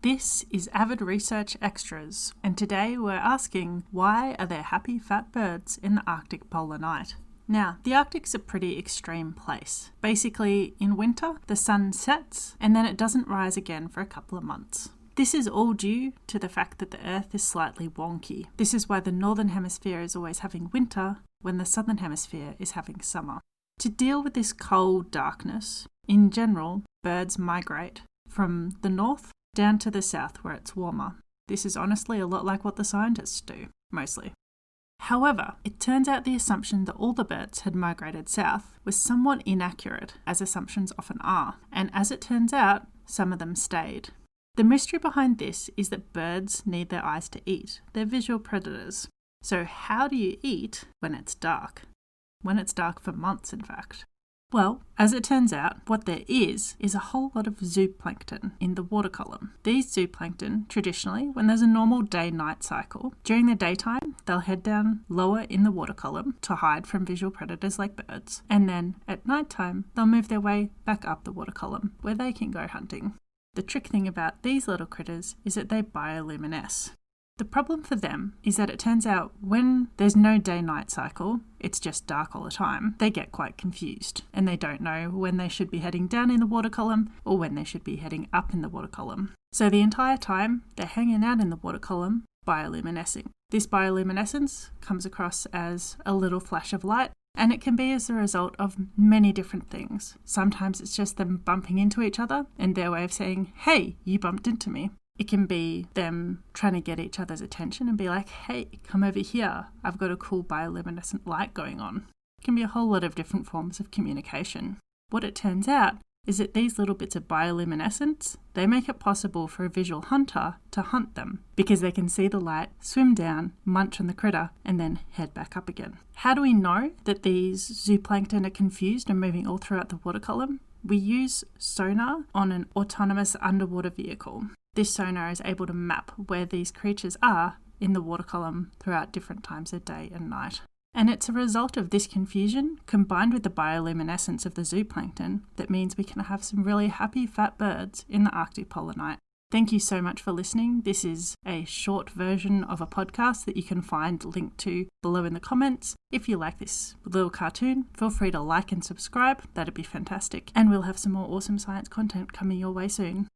This is Avid Research Extras, and today we're asking, why are there happy fat birds in the Arctic polar night? Now, the Arctic's a pretty extreme place. Basically, in winter, the sun sets and then it doesn't rise again for a couple of months. This is all due to the fact that the Earth is slightly wonky. This is why the Northern Hemisphere is always having winter when the Southern Hemisphere is having summer. To deal with this cold darkness, in general, birds migrate from the north down to the south where it's warmer. This is honestly a lot like what the scientists do, mostly. However, it turns out the assumption that all the birds had migrated south was somewhat inaccurate, as assumptions often are, and as it turns out, some of them stayed. The mystery behind this is that birds need their eyes to eat. They're visual predators. So how do you eat when it's dark? When it's dark for months, in fact. Well, as it turns out, what there is a whole lot of zooplankton in the water column. These zooplankton, traditionally, when there's a normal day-night cycle, during the daytime, they'll head down lower in the water column to hide from visual predators like birds, and then at nighttime, they'll move their way back up the water column, where they can go hunting. The trick thing about these little critters is that they bioluminesce. The problem for them is that it turns out when there's no day-night cycle, it's just dark all the time, they get quite confused and they don't know when they should be heading down in the water column or when they should be heading up in the water column. So the entire time they're hanging out in the water column bioluminescing. This bioluminescence comes across as a little flash of light, and it can be as a result of many different things. Sometimes it's just them bumping into each other and their way of saying, "Hey, you bumped into me." It can be them trying to get each other's attention and be like, "Hey, come over here. I've got a cool bioluminescent light going on." It can be a whole lot of different forms of communication. What it turns out is that these little bits of bioluminescence, they make it possible for a visual hunter to hunt them because they can see the light, swim down, munch on the critter, and then head back up again. How do we know that these zooplankton are confused and moving all throughout the water column? We use sonar on an autonomous underwater vehicle. This sonar is able to map where these creatures are in the water column throughout different times of day and night. And it's a result of this confusion, combined with the bioluminescence of the zooplankton, that means we can have some really happy fat birds in the Arctic polar night. Thank you so much for listening. This is a short version of a podcast that you can find linked to below in the comments. If you like this little cartoon, feel free to like and subscribe. That'd be fantastic. And we'll have some more awesome science content coming your way soon.